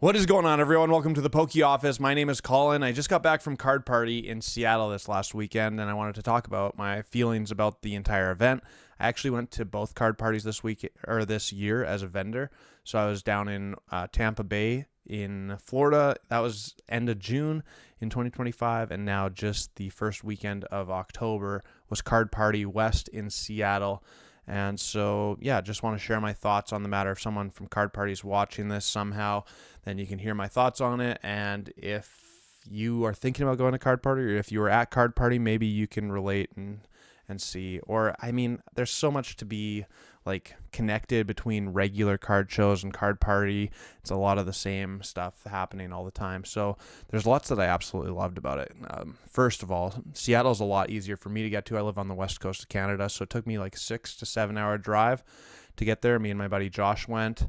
What is going on, everyone? Welcome to the Pokey Office. My name is Colin. I just got back from Card Party in Seattle this last weekend, and I wanted to talk about my feelings about the entire event. I actually went to both card parties this year as a vendor. So I was down in Tampa Bay in Florida. That was end of June in 2025, and now just the first weekend of October was Card Party West in Seattle. And so, yeah, just want to share my thoughts on the matter. If someone from Card Party is watching this somehow, then you can hear my thoughts on it. And if you are thinking about going to Card Party, or if you were at Card Party, maybe you can relate and see. Or, I mean, there's so much to be like connected between regular card shows and Card Party. It's a lot of the same stuff happening all the time. So there's lots that I absolutely loved about it. First of all, Seattle's a lot easier for me to get to. I live on the west coast of Canada, so it took me like 6 to 7 hour drive to get there. Me and my buddy Josh went,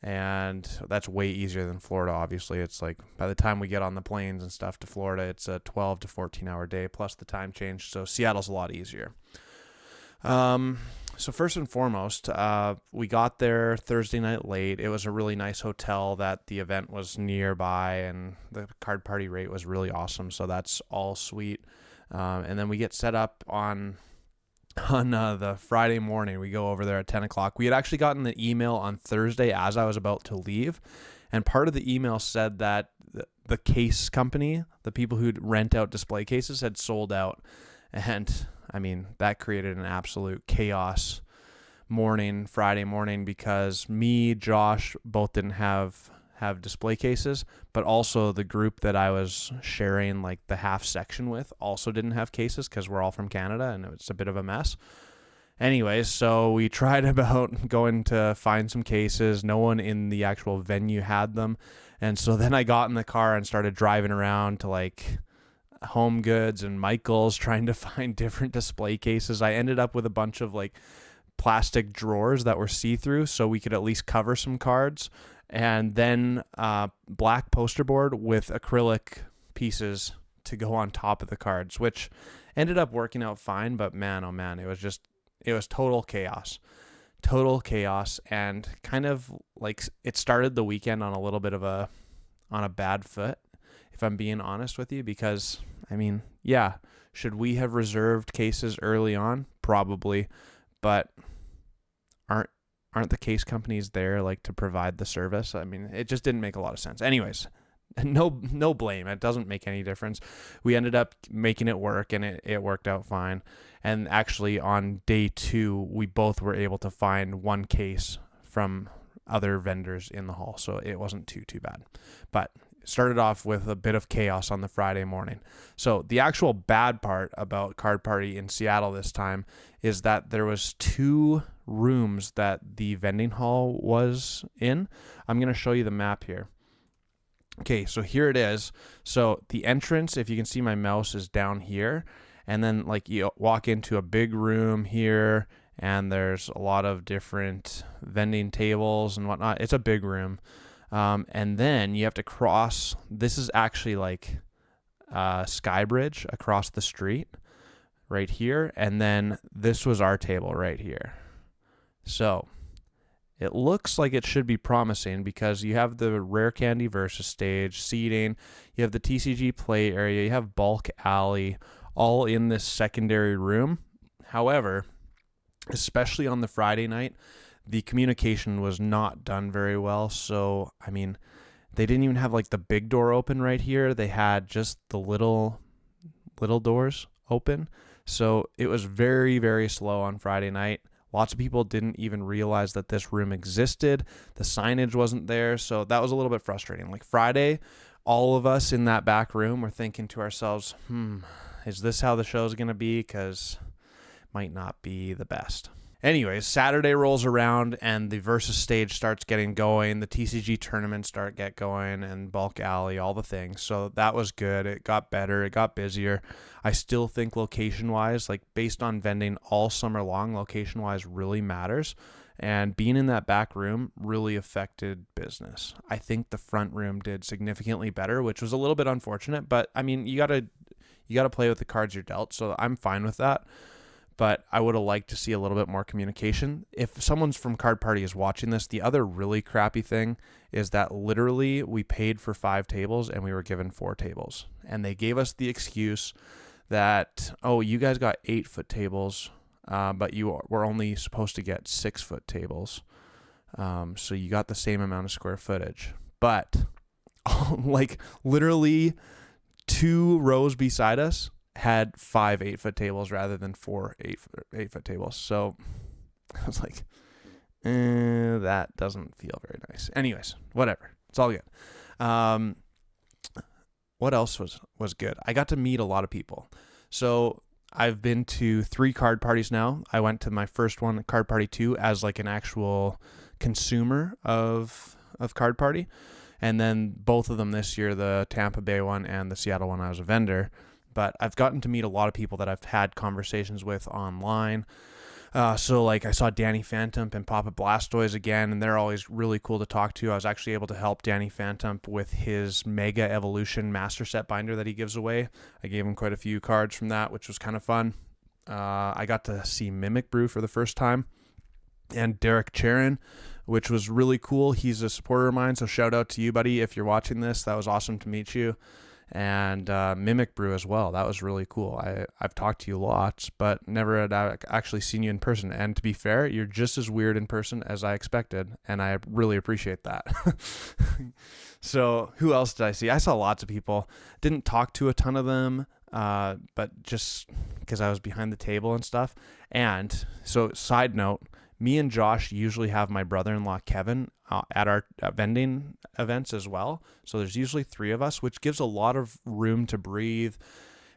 and that's way easier than Florida. Obviously, it's like by the time we get on the planes and stuff to Florida, it's a 12 to 14 hour day plus the time change. So Seattle's a lot easier. So first and foremost, we got there Thursday night late. It was a really nice hotel that the event was nearby, and the Card Party rate was really awesome. So that's all sweet. And then we get set up on the Friday morning. We go over there at 10 o'clock. We had actually gotten the email on Thursday as I was about to leave. And part of the email said that the case company, the people who'd rent out display cases, had sold out. And I mean, that created an absolute chaos Friday morning, because me, Josh, both didn't have display cases, but also the group that I was sharing like the half section with also didn't have cases because we're all from Canada and it's a bit of a mess. Anyways, so we tried about going to find some cases. No one in the actual venue had them. And so then I got in the car and started driving around to like Home Goods and Michael's trying to find different display cases. I ended up with a bunch of like plastic drawers that were see-through so we could at least cover some cards, and then black poster board with acrylic pieces to go on top of the cards, which ended up working out fine. But man, oh man, it was total chaos, and kind of like it started the weekend on a little bit of a bad foot, if I'm being honest with you, because I mean, yeah, should we have reserved cases early on? Probably, but aren't the case companies there like to provide the service? I mean, it just didn't make a lot of sense. Anyways, no blame. It doesn't make any difference. We ended up making it work, and it worked out fine. And actually on day 2, we both were able to find one case from other vendors in the hall, so it wasn't too bad. But started off with a bit of chaos on the Friday morning. So the actual bad part about Card Party in Seattle this time is that there was 2 rooms that the vending hall was in. I'm going to show you the map here. Okay, so here it is. So the entrance, if you can see my mouse, is down here. And then like you walk into a big room here, and there's a lot of different vending tables and whatnot. It's a big room. And then you have to cross. This is actually like Sky Bridge across the street right here. And then this was our table right here. So it looks like it should be promising, because you have the Rare Candy Versus stage, seating, you have the TCG play area, you have Bulk Alley, all in this secondary room. However, especially on the Friday night, the communication was not done very well. So, I mean, they didn't even have like the big door open right here. They had just the little doors open. So it was very, very slow on Friday night. Lots of people didn't even realize that this room existed. The signage wasn't there. So that was a little bit frustrating. Like Friday, all of us in that back room were thinking to ourselves, is this how the show's going to be? Because it might not be the best. Anyways, Saturday rolls around and the Versus stage starts getting going. The TCG tournaments get going, and Bulk Alley, all the things. So that was good. It got better. It got busier. I still think location-wise, like based on vending all summer long, location-wise really matters. And being in that back room really affected business. I think the front room did significantly better, which was a little bit unfortunate. But I mean, you gotta play with the cards you're dealt. So I'm fine with that. but I would have liked to see a little bit more communication. If someone's from Card Party is watching this, the other really crappy thing is that literally we paid for 5 tables and we were given 4 tables. And they gave us the excuse that, oh, you guys got 8-foot tables, but you were only supposed to get 6-foot tables. So you got the same amount of square footage. But like literally 2 rows beside us had 5 8-foot tables rather than 4 8-foot tables. So I was like, that doesn't feel very nice. Anyways, whatever. It's all good. What else was good? I got to meet a lot of people. So I've been to 3 card parties now. I went to my first one, Card Party 2, as like an actual consumer of Card Party. And then both of them this year, the Tampa Bay one and the Seattle one, I was a vendor. But I've gotten to meet a lot of people that I've had conversations with online. So like I saw Danny Phantom and Papa Blastoise again, and they're always really cool to talk to. I was actually able to help Danny Phantom with his Mega Evolution Master Set binder that he gives away. I gave him quite a few cards from that, which was kind of fun. I got to see Mimic Brew for the first time, and Derek Charon, which was really cool. He's a supporter of mine, so shout out to you, buddy, if you're watching this. That was awesome to meet you. And Mimic Brew as well. That was really cool. I've talked to you lots, but never had actually seen you in person. And to be fair, you're just as weird in person as I expected, and I really appreciate that. So who else did I see? I saw lots of people. Didn't talk to a ton of them, but just because I was behind the table and stuff. And so side note, me and Josh usually have my brother-in-law Kevin at our vending events as well. So there's usually 3 of us, which gives a lot of room to breathe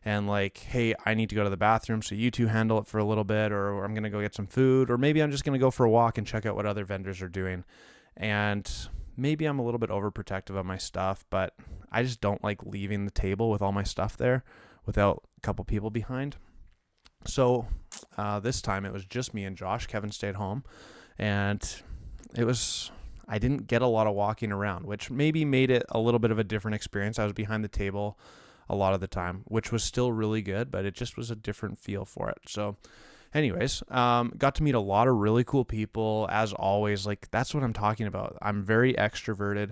and like, hey, I need to go to the bathroom, so you 2 handle it for a little bit, or I'm going to go get some food, or maybe I'm just going to go for a walk and check out what other vendors are doing. And maybe I'm a little bit overprotective of my stuff, but I just don't like leaving the table with all my stuff there without a couple people behind. So this time it was just me and Josh. Kevin stayed home, and I didn't get a lot of walking around, which maybe made it a little bit of a different experience. I was behind the table a lot of the time, which was still really good, but it just was a different feel for it. So anyways, got to meet a lot of really cool people as always. Like that's what I'm talking about. I'm very extroverted,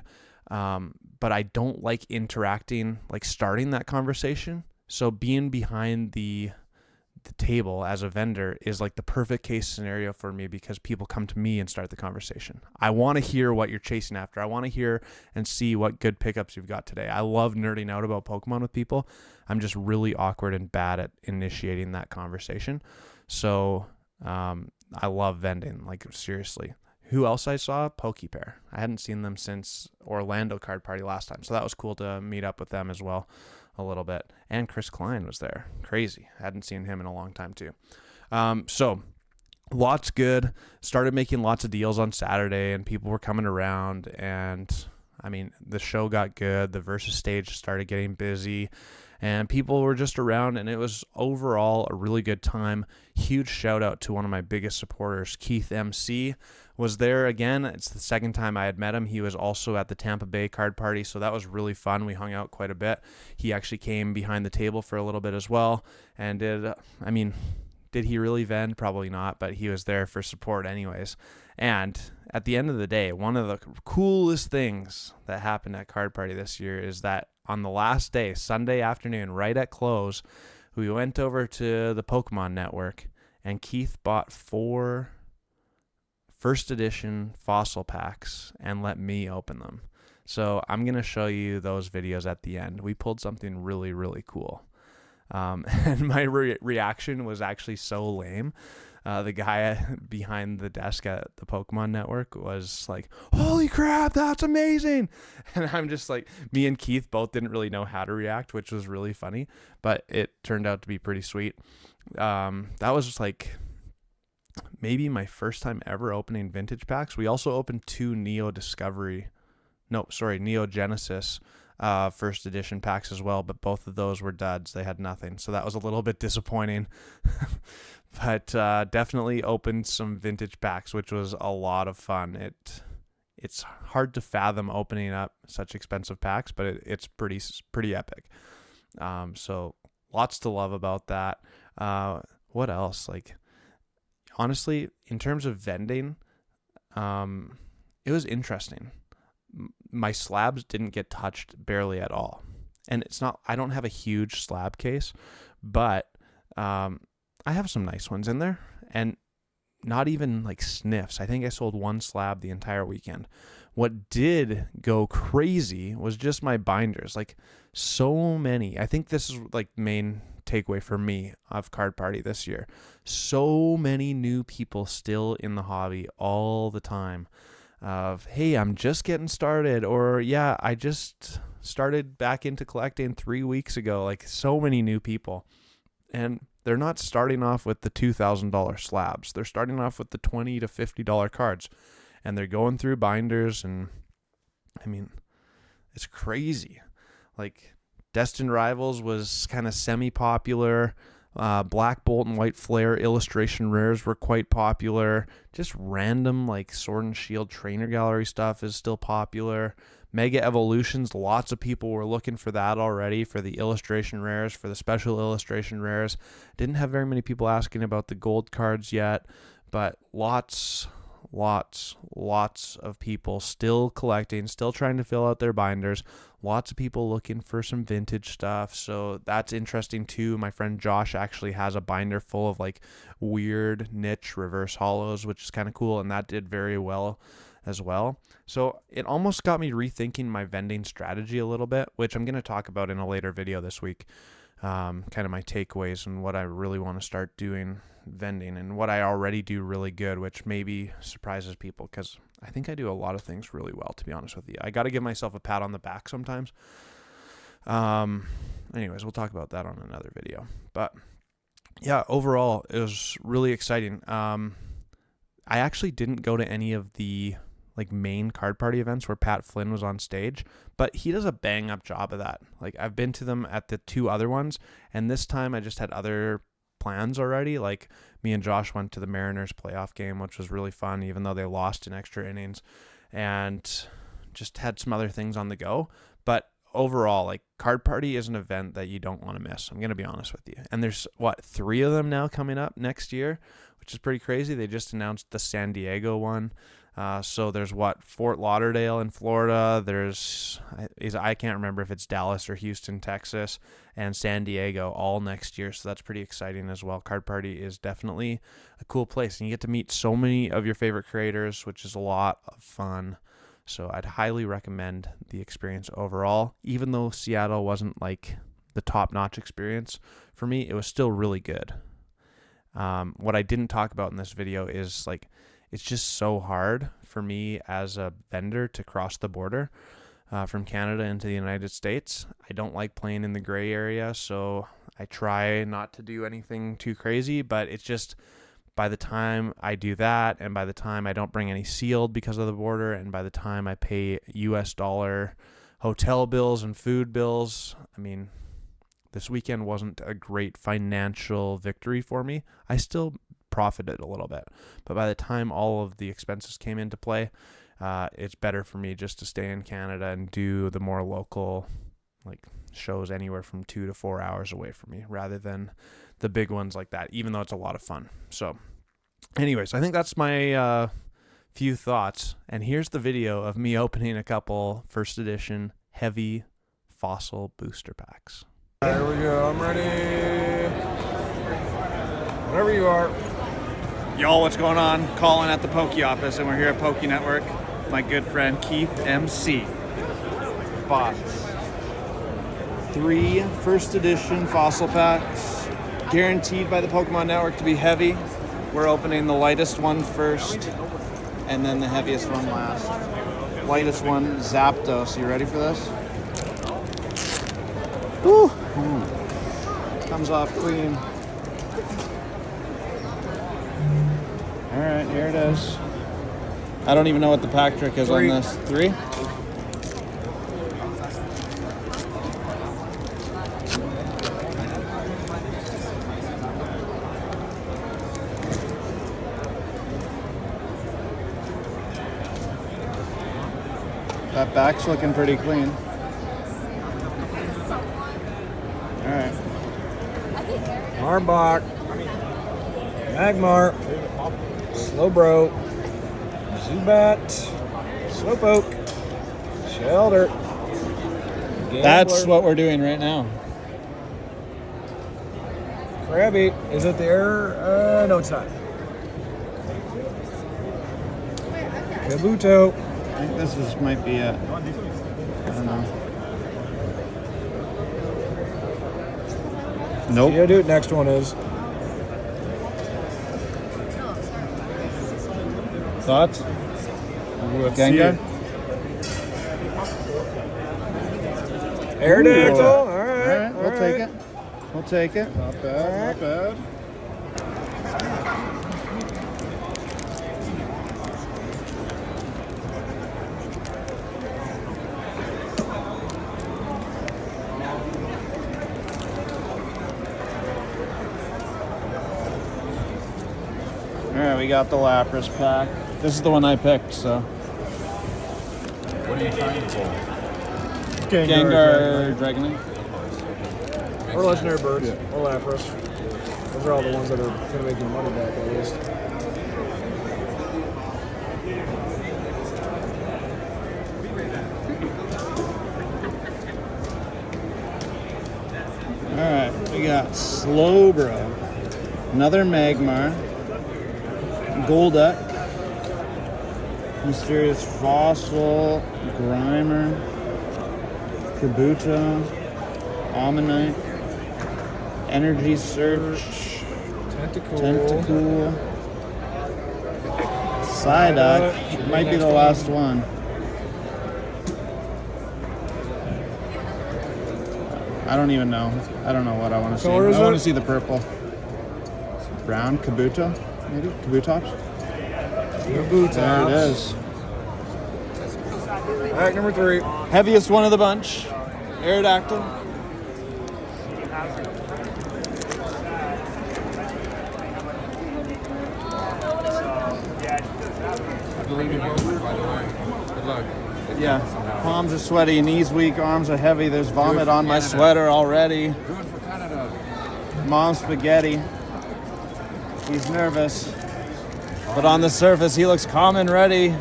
but I don't like interacting, like starting that conversation. So being behind the table as a vendor is like the perfect case scenario for me, because people come to me and start the conversation. I want to hear what you're chasing after. I want to hear and see what good pickups you've got today. I love nerding out about Pokemon with people. I'm just really awkward and bad at initiating that conversation. So I love vending, like seriously. Who else I saw? PokePair. I hadn't seen them since Orlando Card Party last time, so that was cool to meet up with them as well a little bit. And Chris Klein was there. Crazy. Hadn't seen him in a long time too. So lots good. Started making lots of deals on Saturday, and people were coming around, and I mean, the show got good. The Versus stage started getting busy, and people were just around, and it was overall a really good time. Huge shout out to one of my biggest supporters, Keith MC, was there again. It's the second time I had met him. He was also at the Tampa Bay card party, so that was really fun. We hung out quite a bit. He actually came behind the table for a little bit as well, and did he really vend? Probably not, but he was there for support anyways. And at the end of the day, one of the coolest things that happened at Card Party this year is that on the last day, Sunday afternoon, right at close, we went over to the Pokemon Network, and Keith bought 4 first edition fossil packs and let me open them. So I'm going to show you those videos at the end. We pulled something really, really cool. And my reaction was actually so lame. The guy behind the desk at the Pokemon Network was like, holy crap, that's amazing. And I'm just like, me and Keith both didn't really know how to react, which was really funny, but it turned out to be pretty sweet. That was just like maybe my first time ever opening vintage packs. We also opened 2 Neo Genesis first edition packs as well, but both of those were duds. They had nothing, so that was a little bit disappointing. But definitely opened some vintage packs, which was a lot of fun. It's hard to fathom opening up such expensive packs, but it's pretty epic. So lots to love about that. What else? Like, honestly, in terms of vending, it was interesting. My slabs didn't get touched barely at all. And it's not, I don't have a huge slab case, but I have some nice ones in there, and not even like sniffs. I think I sold one slab the entire weekend. What did go crazy was just my binders. Like, so many. I think this is like main takeaway for me of Card Party this year. So many new people still in the hobby all the time. Of, hey, I'm just getting started, or yeah, I just started back into collecting 3 weeks ago. Like, so many new people, and they're not starting off with the $2,000 slabs. They're starting off with the $20 to $50 cards, and they're going through binders, and I mean, it's crazy. Like, Destined Rivals was kind of semi-popular. Black Bolt and White Flare illustration rares were quite popular. Just random like Sword and Shield Trainer Gallery stuff is still popular. Mega Evolutions, lots of people were looking for that already, for the illustration rares, for the special illustration rares. Didn't have very many people asking about the gold cards yet, but lots of people still collecting, still trying to fill out their binders. Lots of people looking for some vintage stuff, so that's interesting too. My friend Josh actually has a binder full of like weird niche reverse hollows, which is kind of cool, and that did very well as well. So it almost got me rethinking my vending strategy a little bit, which I'm going to talk about in a later video this week. Kind of my takeaways and what I really want to start doing vending, and what I already do really good, which maybe surprises people, because I think I do a lot of things really well, to be honest with you. I got to give myself a pat on the back sometimes. Anyways, we'll talk about that on another video. But yeah, overall, it was really exciting. I actually didn't go to any of the like main Card Party events where Pat Flynn was on stage, but he does a bang up job of that. Like, I've been to them at the 2 other ones, and this time I just had other plans already. Like, me and Josh went to the Mariners playoff game, which was really fun, even though they lost in extra innings, and just had some other things on the go. But overall, like, Card Party is an event that you don't want to miss. I'm going to be honest with you. And there's 3 of them now coming up next year, which is pretty crazy. They just announced the San Diego one. So there's Fort Lauderdale in Florida. There's, I can't remember if it's Dallas or Houston, Texas, and San Diego all next year. So that's pretty exciting as well. Card Party is definitely a cool place, and you get to meet so many of your favorite creators, which is a lot of fun. So I'd highly recommend the experience overall. Even though Seattle wasn't like the top-notch experience for me, it was still really good. What I didn't talk about in this video is like, it's just so hard for me as a vendor to cross the border from Canada into the United States. I don't like playing in the gray area, so I try not to do anything too crazy, but it's just, by the time I do that, and by the time I don't bring any sealed because of the border, and by the time I pay US dollar hotel bills and food bills, I mean, this weekend wasn't a great financial victory for me. I still profited a little bit, but by the time all of the expenses came into play, it's better for me just to stay in Canada and do the more local like shows anywhere from 2 to 4 hours away from me, rather than the big ones like that, even though it's a lot of fun. So anyways, I think that's my few thoughts, and here's the video of me opening a couple first edition heavy fossil booster packs. Here we go, I'm ready. Wherever you are. Y'all, what's going on? Colin at the Pokey office, and we're here at Pokey Network. My good friend Keith MC bought 3 first edition fossil packs, guaranteed by the Pokemon Network to be heavy. We're opening the lightest one first, and then the heaviest one last. Lightest one, Zapdos. You ready for this? Woo! Comes off clean. All right, here it is. I don't even know what the pack trick is on this. 3? That back's looking pretty clean. All right. Arbok. Magmar, Slowbro, Zubat, Slowpoke, Shelter. That's Gambler, what we're doing right now. Krabby. Is it the error? No, it's not. Kabuto. I think this might be it. I don't know. Nope. Yeah, dude. Next one is. Thoughts? Gengar? Aerodactyl. Ooh. All right. We'll take it. We'll take it. Not bad. Not bad. All right, we got the Lapras pack. This is the one I picked, so. What are you trying to pull? Gengar, Dragonite. Or legendary birds. Or Lapras. Those are all the ones that are going to make your money back, at least. Alright, we got Slowbro, another Magmar, Golduck, Mysterious Fossil, Grimer, Kabuto, Ammonite, Energy Search, Tentacool, Psyduck, might be the last one. I don't even know. I don't know what I want to see. Color is I want it? to see the purple. Brown Kabuto, maybe? Kabutops? Kabuto. There it is. Pack number 3. Heaviest one of the bunch. Aerodactyl. I believe in you, by the way. Good luck. Yeah. Palms are sweaty, knees weak, arms are heavy. There's vomit on my sweater already. Good for Canada. Mom's spaghetti. He's nervous. But on the surface, he looks calm and ready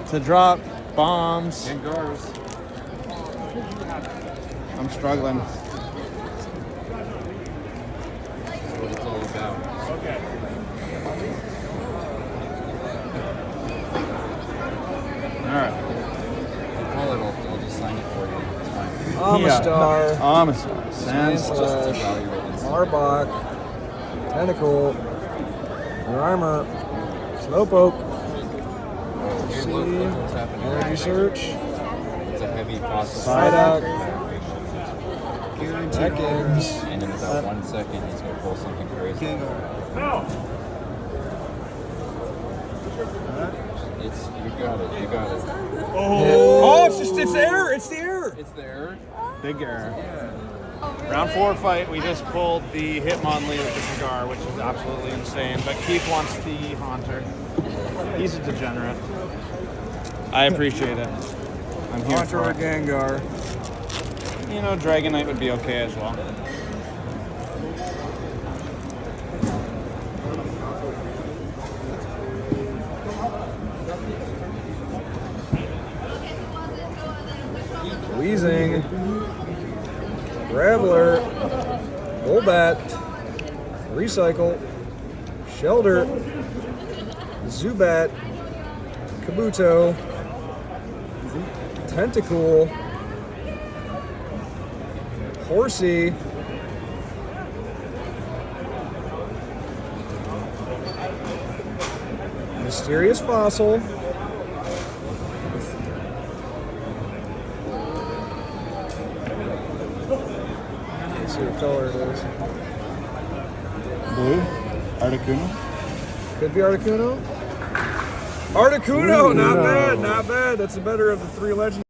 to drop bombs. Gengars. I'm struggling. That's what it's all about. All right. Call it, I'll just sign it for you. It's fine. Amistar. Amistar. Just Sandslash. evaluate it. Arbok. Tentacool. Grimer. Slowpoke. Here, look what's happening. Energy Search. It's a heavy fossil. Psyduck. Guaranteed. Ekans. And in about 1 second, he's going to pull something crazy. It's, you got it, you got it. Oh, it's air. It's the air. It's there. Big error. Round 4 fight, we just pulled the Hitmonlee with the cigar, which is absolutely insane. But Keith wants the Haunter. He's a degenerate. I appreciate it. I'm here Haunter for or it. Gengar. You know, Dragonite would be okay as well. Weezing. Graveler. Golbat. Recycle. Shelter. Zubat. Kabuto. Tentacool. Horsey. Mysterious Fossil. Let's see what color it is. Blue. Articuno. Could be Articuno. Articuno, not bad, not bad. That's the better of the 3 legends.